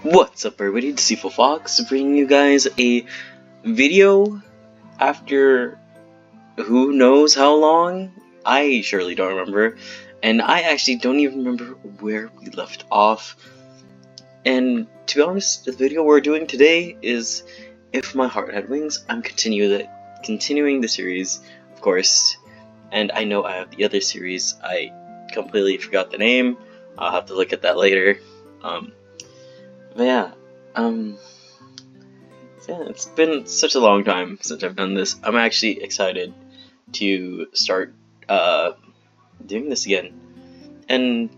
What's up everybody, it's Deceitful Fox bringing you guys a video after who knows how long? I surely don't remember, and I actually don't even remember where we left off. And to be honest, the video we're doing today is If My Heart Had Wings. I'm continuing the series, of course, and I know I have the other series. I completely forgot the name. I'll have to look at that later. But yeah, it's been such a long time since I've done this. I'm actually excited to start doing this again. And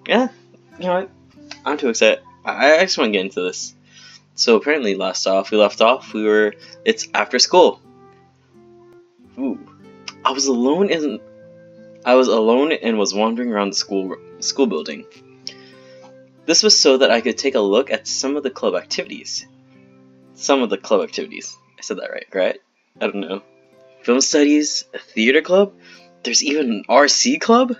yeah, you know what? I'm too excited. I just want to get into this. So apparently last off, it's after school. Ooh. I was alone and was wandering around the school building. This was so that I could take a look at some of the club activities. I said that right? I don't know. Film studies, a theater club, there's even an RC club?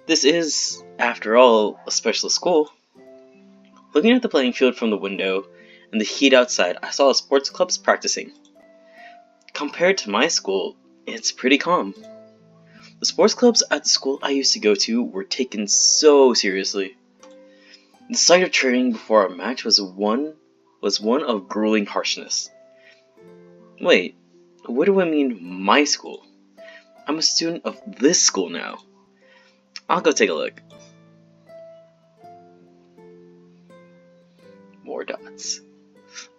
This is, after all, a special school. Looking at the playing field from the window and the heat outside, I saw the sports clubs practicing. Compared to my school, it's pretty calm. The sports clubs at the school I used to go to were taken so seriously. The sight of training before a match was one of grueling harshness. Wait, what do I mean my school? I'm a student of this school now. I'll go take a look. More dots.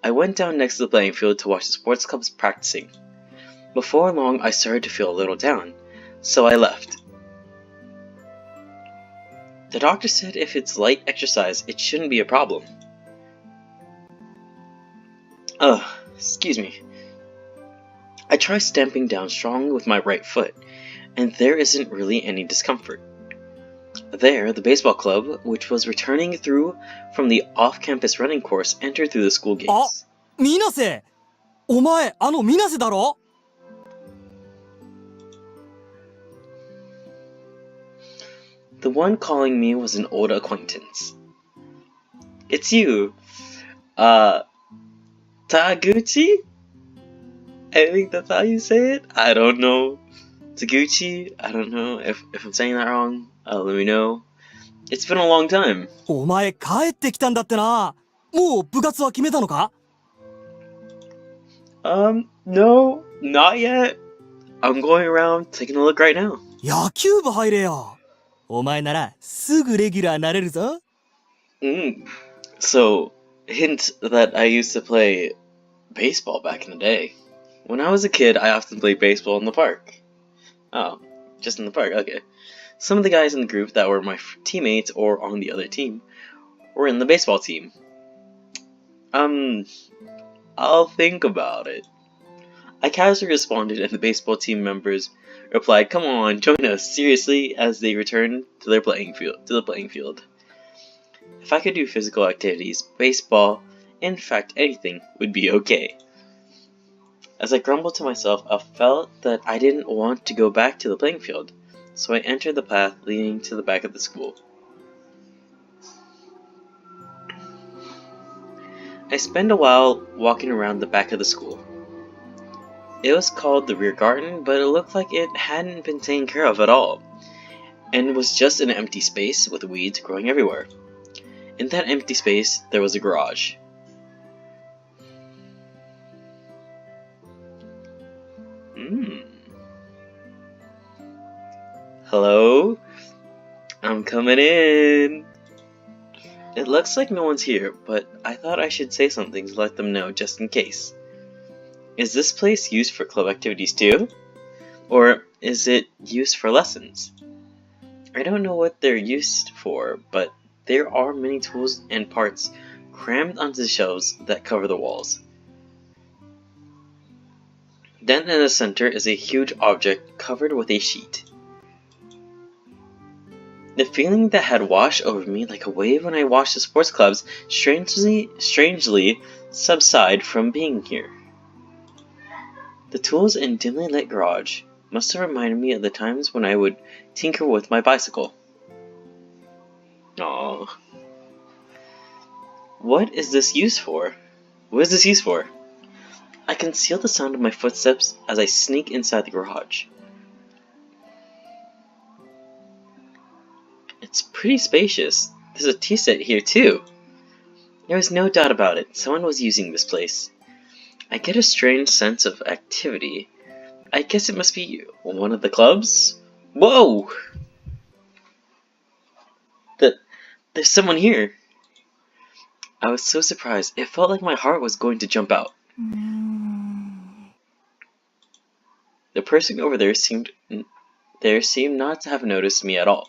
I went down next to the playing field to watch the sports clubs practicing. Before long, I started to feel a little down, so I left. The doctor said if it's light exercise, it shouldn't be a problem. Excuse me. I try stamping down strongly with my right foot, and there isn't really any discomfort. There, the baseball club, which was returning through from the off-campus running course, entered through the school gates. Minase! Omae, Minase daro? The one calling me was an old acquaintance. It's you, Taguchi? I think that's how you say it? I don't know. Taguchi? I don't know if I'm saying that wrong. Let me know. It's been a long time. お前帰ってきたんだってな。もう部活は決めたのか? No, not yet. I'm going around taking a look right now. 野球部入れよ。お前ならすぐレギュラーなれるぞ。So, hint that I used to play baseball back in the day. When I was a kid, I often played baseball in the park. Oh, just in the park, okay. Some of the guys in the group that were my teammates or on the other team were in the baseball team. I'll think about it. I casually responded and the baseball team members replied, "Come on, join us, seriously," as they returned to the playing field. If I could do physical activities, baseball, in fact anything, would be okay. As I grumbled to myself, I felt that I didn't want to go back to the playing field, so I entered the path leading to the back of the school. I spent a while walking around the back of the school. It was called the rear garden, but it looked like it hadn't been taken care of at all, and was just an empty space with weeds growing everywhere. In that empty space, there was a garage. Hello? I'm coming in. It looks like no one's here, but I thought I should say something to let them know just in case. Is this place used for club activities too? Or is it used for lessons? I don't know what they're used for, but there are many tools and parts crammed onto the shelves that cover the walls. Then in the center is a huge object covered with a sheet. The feeling that had washed over me like a wave when I watched the sports clubs strangely subside from being here. The tools in dimly lit garage must have reminded me of the times when I would tinker with my bicycle. Aww. What is this used for? What is this used for? I conceal the sound of my footsteps as I sneak inside the garage. It's pretty spacious. There's a tea set here too. There is no doubt about it. Someone was using this place. I get a strange sense of activity. I guess it must be one of the clubs? Whoa! There's someone here. I was so surprised. It felt like my heart was going to jump out. The person over there seemed not to have noticed me at all.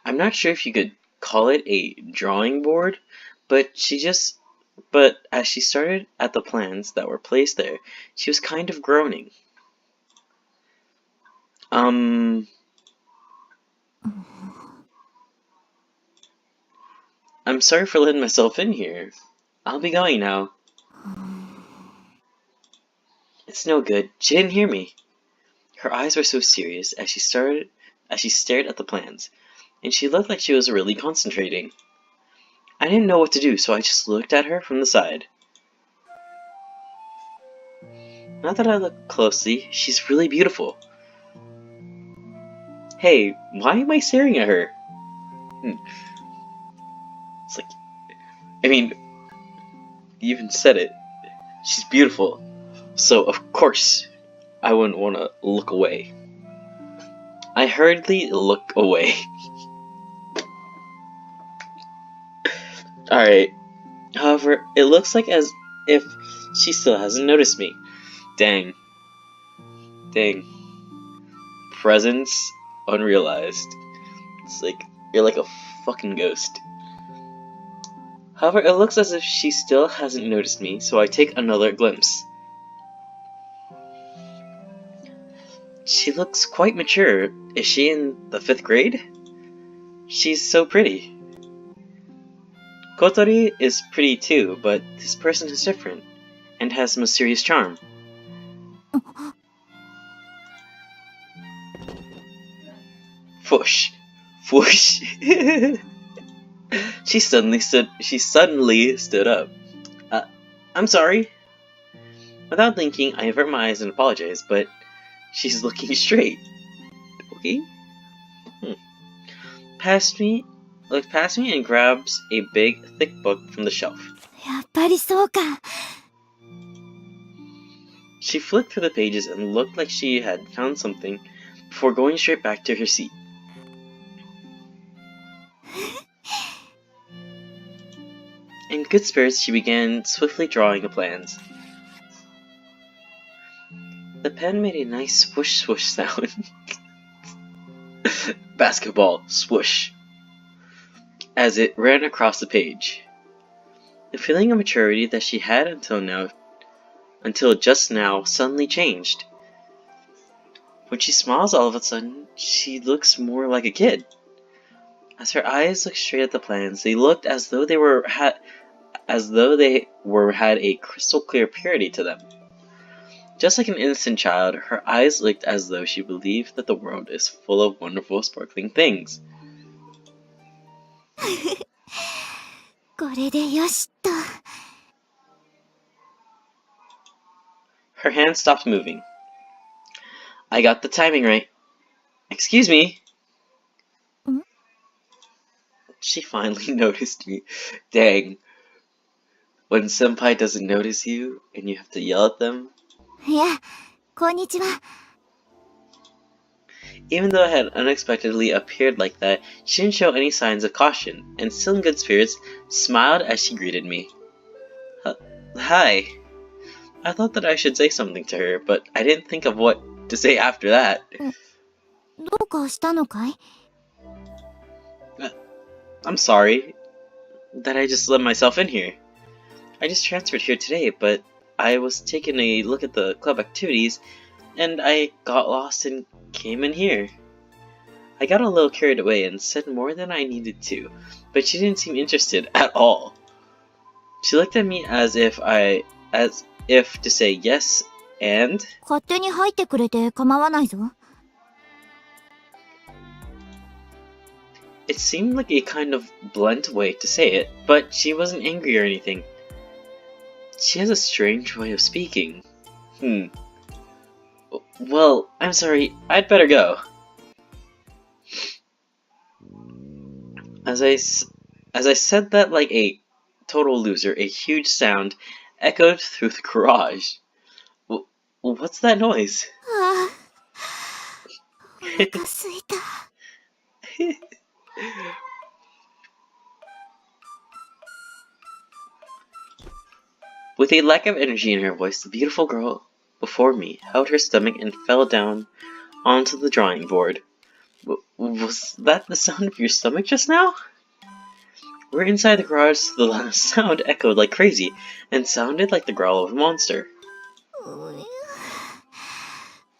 I'm not sure if you could call it a drawing board, but as she started at the plans that were placed there, she was kind of groaning. I'm sorry for letting myself in here. I'll be going now. It's no good. She didn't hear me. Her eyes were so serious as she stared at the plans, and she looked like she was really concentrating. I didn't know what to do, so I just looked at her from the side. Now that I look closely, she's really beautiful. Hey, why am I staring at her? It's like, you even said it. She's beautiful. So, of course, I wouldn't want to look away. I hurriedly look away. Alright. However, it looks like as if she still hasn't noticed me. Dang. Presence unrealized. It's like, you're like a fucking ghost. However, it looks as if she still hasn't noticed me, so I take another glimpse. She looks quite mature. Is she in the 5th grade? She's so pretty. Kotori is pretty too, but this person is different, and has mysterious charm. Fush. She suddenly stood up. I'm sorry. Without thinking, I avert my eyes and apologize, but she's looking straight. Okay? Looks past me and grabs a big, thick book from the shelf. やっぱりそうか。 She flicked through the pages and looked like she had found something before going straight back to her seat. In good spirits, she began swiftly drawing the plans. The pen made a nice swoosh swoosh sound. Basketball swoosh. As it ran across the page. The feeling of maturity that she had until just now suddenly changed. When she smiles all of a sudden, she looks more like a kid. As her eyes looked straight at the plans, they looked as though they had a crystal clear purity to them. Just like an innocent child, her eyes looked as though she believed that the world is full of wonderful, sparkling things. これでよしっと。 Her hand stopped moving. I got the timing right. Excuse me. She finally noticed me. Dang. When senpai doesn't notice you, and you have to yell at them. いや、こんにちは。 Even though I had unexpectedly appeared like that, she didn't show any signs of caution, and still in good spirits, smiled as she greeted me. Hi. I thought that I should say something to her, but I didn't think of what to say after that. どうかしたのかい？ I'm sorry that I just let myself in here. I just transferred here today, but I was taking a look at the club activities, and I got lost and came in here. I got a little carried away and said more than I needed to, but she didn't seem interested at all. She looked at me as if to say yes, and 勝手に入ってくれて構わないぞ。It seemed like a kind of blunt way to say it, but she wasn't angry or anything. She has a strange way of speaking. Well, I'm sorry, I'd better go. As I said that like a total loser, a huge sound echoed through the garage. What's that noise? ああ、お腹すいた。With a lack of energy in her voice, the beautiful girl before me held her stomach and fell down onto the drawing board. Was that the sound of your stomach just now? We're inside the garage, so the sound echoed like crazy and sounded like the growl of a monster.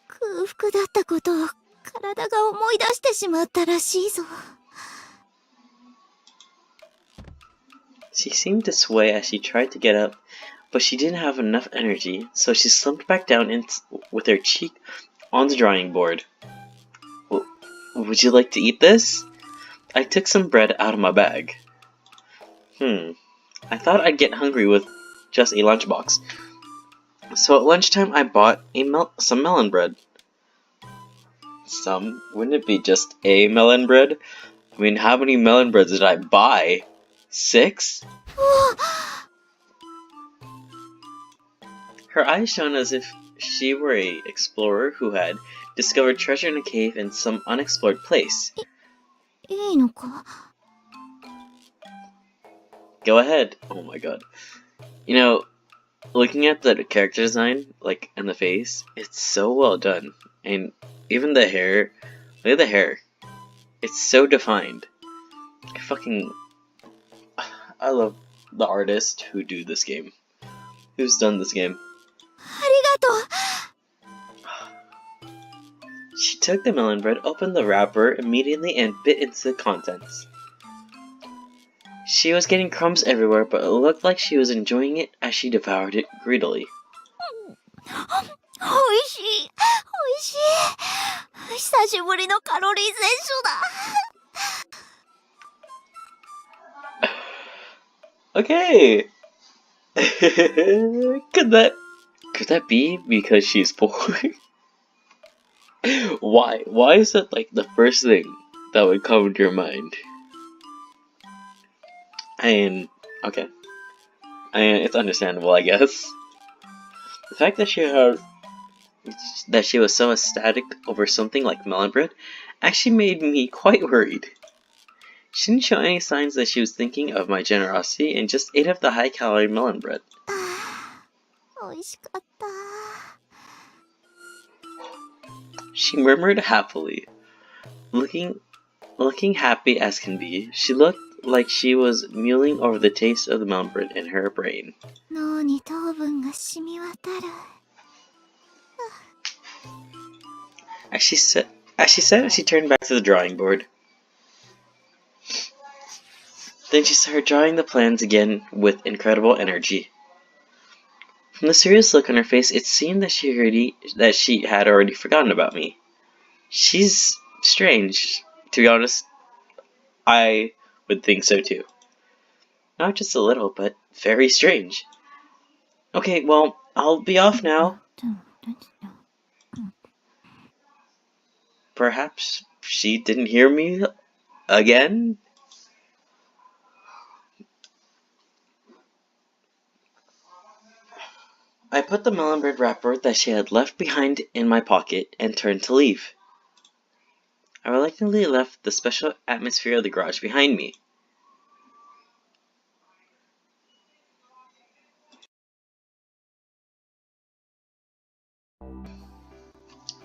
空腹だったことを体が思い出してしまったらしいぞ。She seemed to sway as she tried to get up, but she didn't have enough energy, so she slumped back down with her cheek on the drawing board. Would you like to eat this? I took some bread out of my bag. I thought I'd get hungry with just a lunchbox. So at lunchtime I bought some melon bread. Some? Wouldn't it be just a melon bread? I mean, how many melon breads did I buy? 6? Her eyes shone as if she were an explorer who had discovered treasure in a cave in some unexplored place. いいのか? Go ahead. Oh my god. You know, looking at the character design, like, and the face, it's so well done. And even the hair, look at the hair. It's so defined. I love the artist who do this game. Who's done this game. ありがとう。 She took the melon bread, opened the wrapper immediately, and bit into the contents. She was getting crumbs everywhere, but it looked like she was enjoying it as she devoured it greedily. おいしい。おいしい。久しぶりのカロリー摂取だ。 Okay. Could that be because she's poor? Why is that like the first thing that would come to your mind? Okay. It's understandable, I guess. The fact that she was so ecstatic over something like melon bread actually made me quite worried. She didn't show any signs that she was thinking of my generosity and just ate up the high-calorie melon bread. おいしかった。 She murmured happily. Looking happy as can be, she looked like she was mulling over the taste of the melon bread in her brain. 脳に糖分が染み渡る。 As she said as she turned back to the drawing board. Then she started drawing the plans again with incredible energy. From the serious look on her face, it seemed that she had already forgotten about me. She's strange. To be honest, I would think so too. Not just a little, but very strange. Okay, well, I'll be off now. Perhaps she didn't hear me again? I put the melon bread wrapper that she had left behind in my pocket and turned to leave. I reluctantly left the special atmosphere of the garage behind me.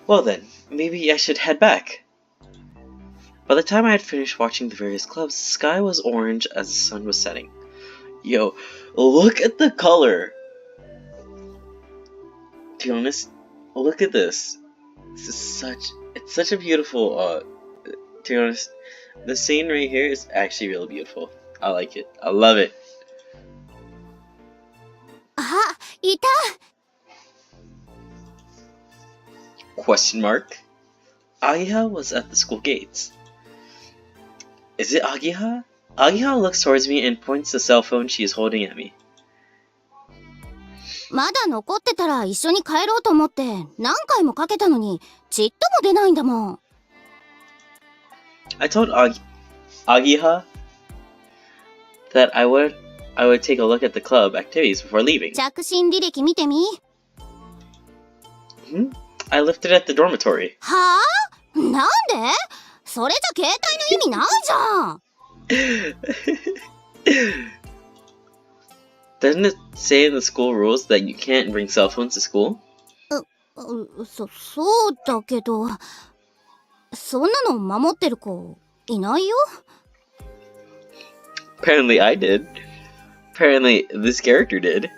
Well then, maybe I should head back. By the time I had finished watching the various clubs, the sky was orange as the sun was setting. Yo, look at the color! To be honest, look at this. It's such a beautiful, to be honest, the scene right here is actually really beautiful. I like it. I love it. あ、いた。 Question mark? Aya was at the school gates. Is it Agiha? Agiha looks towards me and points the cell phone she is holding at me. まだ残ってたら一緒に帰ろうと思って何回もかけたのにちっとも出ないんだもん。I told Agiha that I would take a look at the club activities before leaving. 着信履歴見てみ。I left it at the dormitory. はあ？なんで？それじゃ携帯の意味ないじゃん。Doesn't it say in the school rules that you can't bring cell phones to school? そうだけど、そんなの守ってる子いないよ。Apparently I did. Apparently this character did.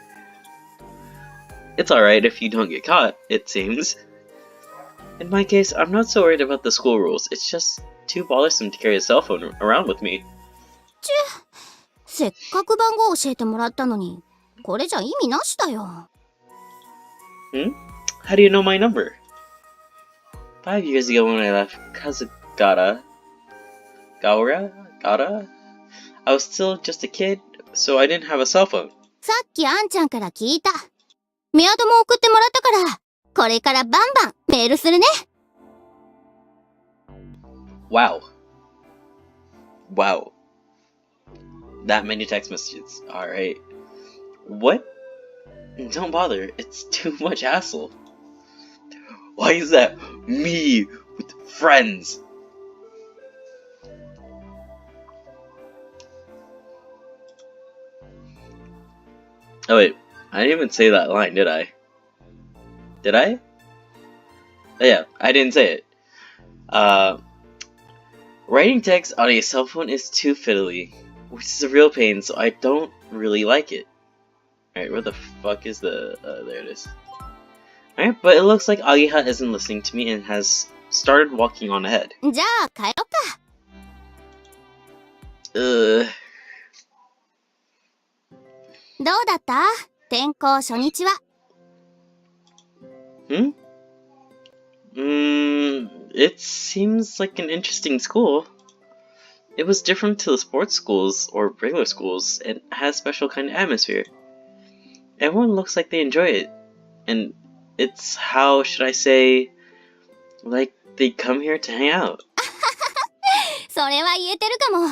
It's alright if you don't get caught, it seems. In my case, I'm not so worried about the school rules. It's just too bothersome to carry a cell phone around with me. せっかく番号教えてもらったのに、これじゃ意味なしだよ。How do you know my number? 5 years ago when I left Kazugata, I was still just a kid, so I didn't have a cell phone. さっきあんちゃんから聞いた。メアドも送ってもらったから、これからバンバンメールするね。Wow. That many text messages. Alright. What? Don't bother. It's too much hassle. Why is that me with friends? Oh wait, I didn't even say that line, did I? Did I? Oh yeah, I didn't say it. Writing text on a cell phone is too fiddly, which is a real pain, so I don't really like it. Alright, where the fuck is the... there it is. Alright, but it looks like Agiha isn't listening to me and has started walking on ahead. じゃあ帰ろっか。どうだった？転校初日は。It seems like an interesting school. It was different to the sports schools or regular schools and has a special kind of atmosphere. Everyone looks like they enjoy it. And it's, how should I say, like they come here to hang out. それは言えてるかも。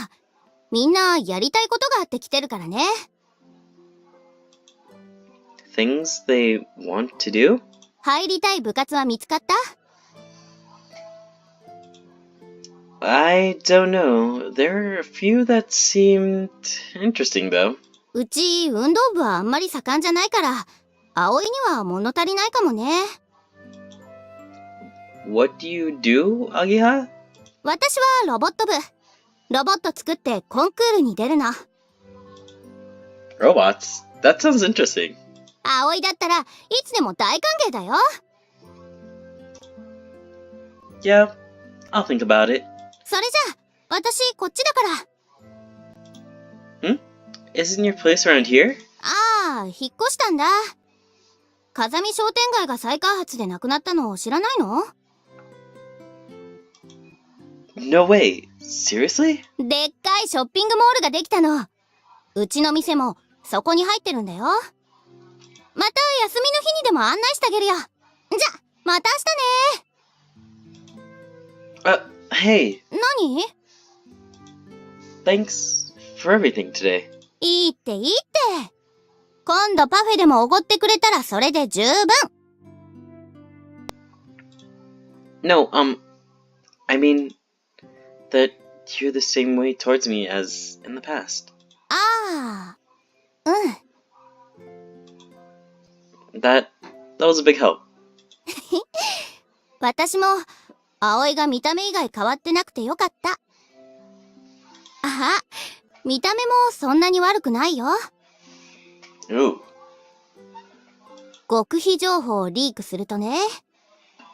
みんなやりたいことがあって来てるからね。Things they want to do? 入りたい部活は見つかった？ I don't know. There are a few that seemed interesting though. うち運動部はあんまり盛んじゃないから、葵には物足りないかもね。What do you do, Agiha? 私はロボット部。ロボット作ってコンクールに出るの。Robots? That sounds interesting. 葵だったらいつでも大歓迎だよ。Yeah, I'll think about it. それじゃあ、私こっちだから。Isn't your place around here? ああ、引っ越したんだ。風見商店街が再開発でなくなったのを知らないの？ No way. Seriously? でっかいショッピングモールができたの。うちの店もそこに入ってるんだよ。また休みの日にでも案内してあげるよ。じゃ、また明日ね。Hey. 何？ Thanks for everything today. いいっていいって。今度パフェでもおごってくれたらそれで十分。No, I mean that you're the same way towards me as in the past. ああ、That was a big help. 私も葵が見た目以外変わってなくてよかった。あ、見た目もそんなに悪くないよ。Ooh. 極秘情報をリークするとね、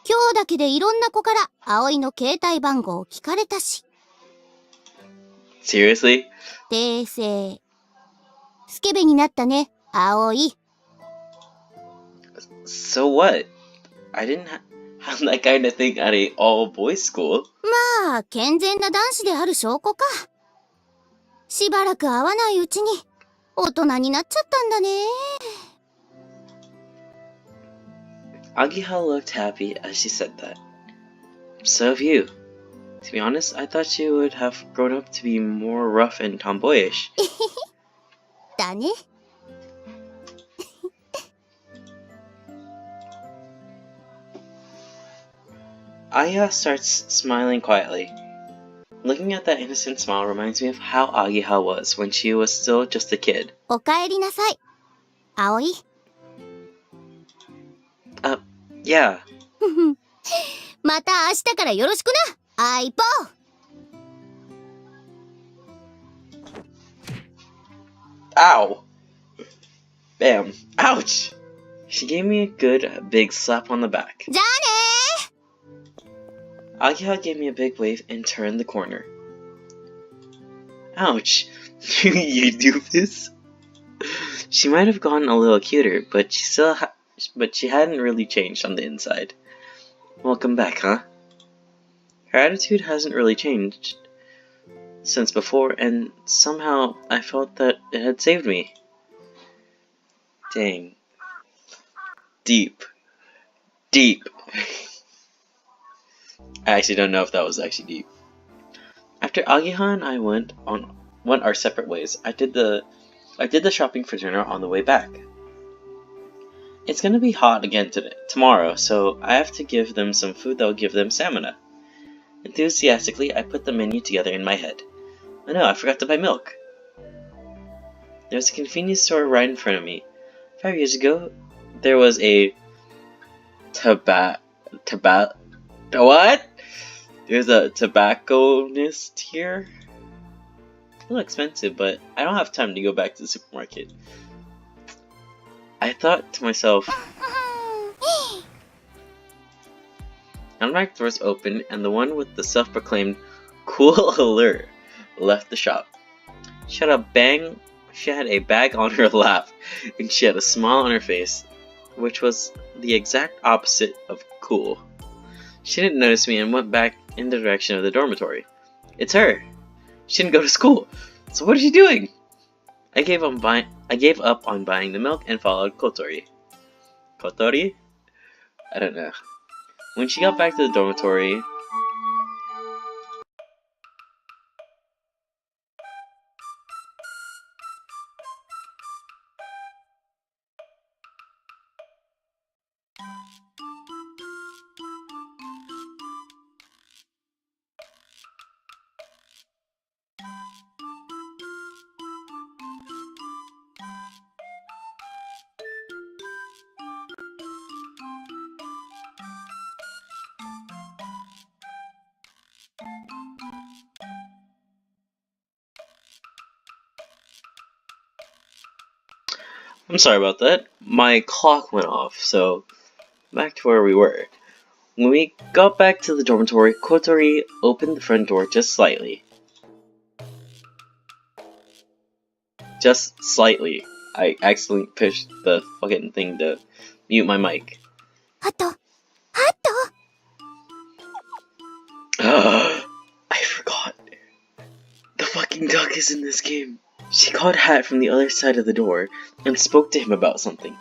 今日だけでいろんな子から葵の携帯番号を聞かれたし。Seriously? 訂正。スケベになったね、葵。So what? I didn't have that kind of thing at a all-boys school. まあ、健全な男子である証拠か。しばらく会わないうちに大人になっちゃったんだね。Agiha looked happy as she said that. So have you. To be honest, I thought you would have grown up to be more rough and tomboyish. だね。Aya starts smiling quietly. Looking at that innocent smile reminds me of how Agiha was when she was still just a kid. おかえりなさい。葵。Yeah. また明日からよろしくな、アイポー。Ow! Bam. Ouch! She gave me a good big slap on the back. じゃあね Agiha gave me a big wave and turned the corner. Ouch! You do this? She might have gotten a little cuter, but she hadn't really changed on the inside. Welcome back, huh? Her attitude hasn't really changed since before, and somehow I felt that it had saved me. Dang. Deep. I actually don't know if that was actually deep. After Agiha and I went our separate ways, I did the shopping for dinner on the way back. It's gonna be hot again tomorrow, so I have to give them some food that will give them stamina. Enthusiastically, I put the menu together in my head. Oh no, I forgot to buy milk. There's a convenience store right in front of me. 5 years ago, there was a what? There's a tobacconist here. A little expensive, but I don't have time to go back to the supermarket. I thought to myself, unmarked doors opened, and the one with the self-proclaimed cool allure left the shop. She had a bag on her lap, and she had a smile on her face, which was the exact opposite of cool. She didn't notice me and went back in the direction of the dormitory. It's her. She didn't go to school. So what is she doing? I gave up on buying the milk and followed Kotori. Kotori? I don't know. When she got back to the dormitory, I'm sorry about that. My clock went off, so back to where we were. When we got back to the dormitory, Kotori opened the front door just slightly. Just slightly. I accidentally pushed the fucking thing to mute my mic. あと I forgot. The fucking duck is in this game. She caught Hat from the other side of the door and spoke to him about something.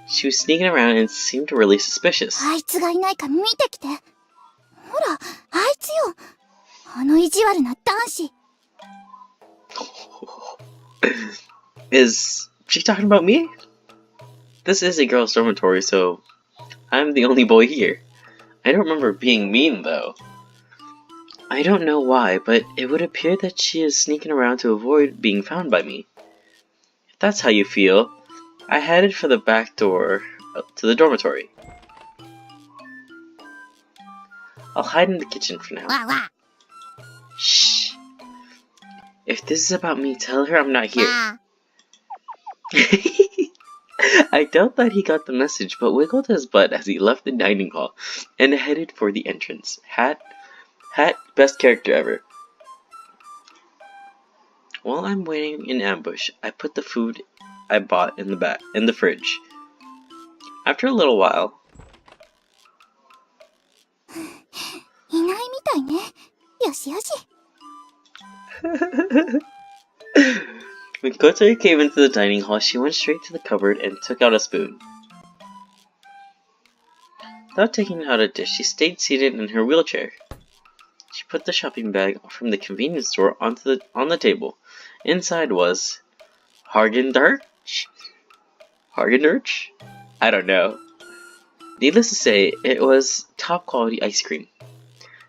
She was sneaking around and seemed really suspicious. あいつがいないか見てきて。ほら、あいつよ。あの意地悪な男子。Is she talking about me? This is a girls' dormitory, so I'm the only boy here. I don't remember being mean, though. I don't know why, but it would appear that she is sneaking around to avoid being found by me. If that's how you feel, I headed for the back door to the dormitory. I'll hide in the kitchen for now. わわ。 Shh. If this is about me, tell her I'm not here. あ I doubt that he got the message, but wiggled his butt as he left the dining hall and headed for the entrance. Hat, best character ever. While I'm waiting in ambush, I put the food I bought in the fridge. After a little while, いないみたいね。よしよし。When Kotori came into the dining hall, she went straight to the cupboard and took out a spoon. Without taking out a dish, she stayed seated in her wheelchair. She put the shopping bag from the convenience store on the table. Inside was Hargendurch? Hargendurch? I don't know. Needless to say, it was top quality ice cream.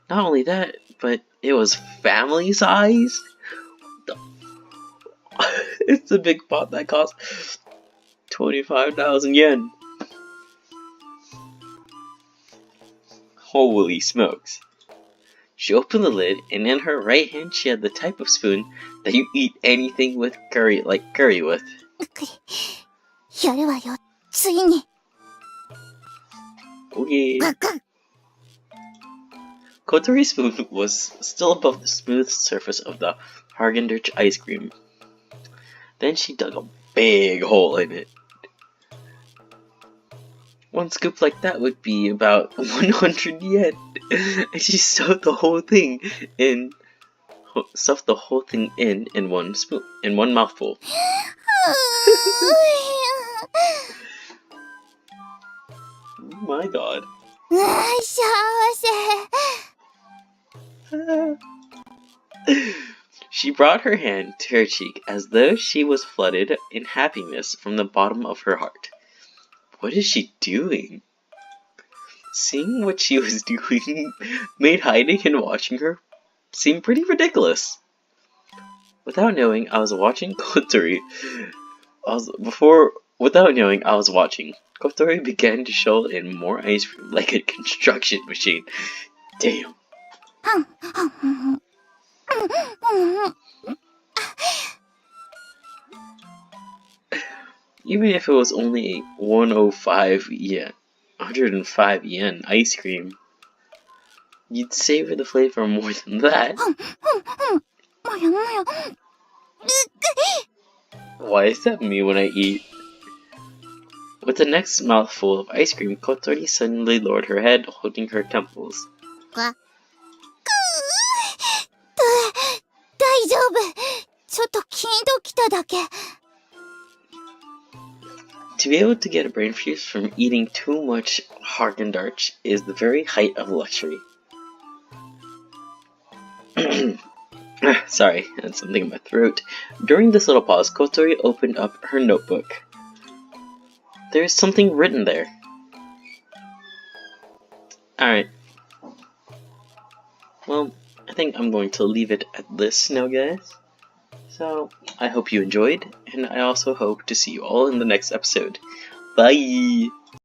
Not only that, but it was family size. It's a big pot that costs 25,000 yen. Holy smokes. She opened the lid, and in her right hand she had the type of spoon that you eat anything with curry, like curry with. やるわよ、ついに。 Okay. Kotori's spoon was still above the smooth surface of the Hargendurch ice cream. Then she dug a big hole in it. One scoop like that would be about 100 yen. And she stuffed the whole thing in one mouthful. Oh my god. 幸せ。 She brought her hand to her cheek as though she was flooded in happiness from the bottom of her heart. What is she doing? Seeing what she was doing made hiding and watching her seem pretty ridiculous. Without knowing, I was watching Kotori. Without knowing, I was watching. Kotori began to shovel in more ice cream like a construction machine. Damn. Even if it was only 105 yen ice cream, you'd savor the flavor more than that. Why is that me when I eat? With the next mouthful of ice cream, Kotori suddenly lowered her head, holding her temples. 大丈夫。ちょっとキーンときただけ。 To be able to get a brain freeze from eating too much Hargendurch is the very height of luxury. Sorry, I had something in my throat. During this little pause, Kotori opened up her notebook. There is something written there. Alright. Well, I think I'm going to leave it at this now, guys. So, I hope you enjoyed, and I also hope to see you all in the next episode. Bye!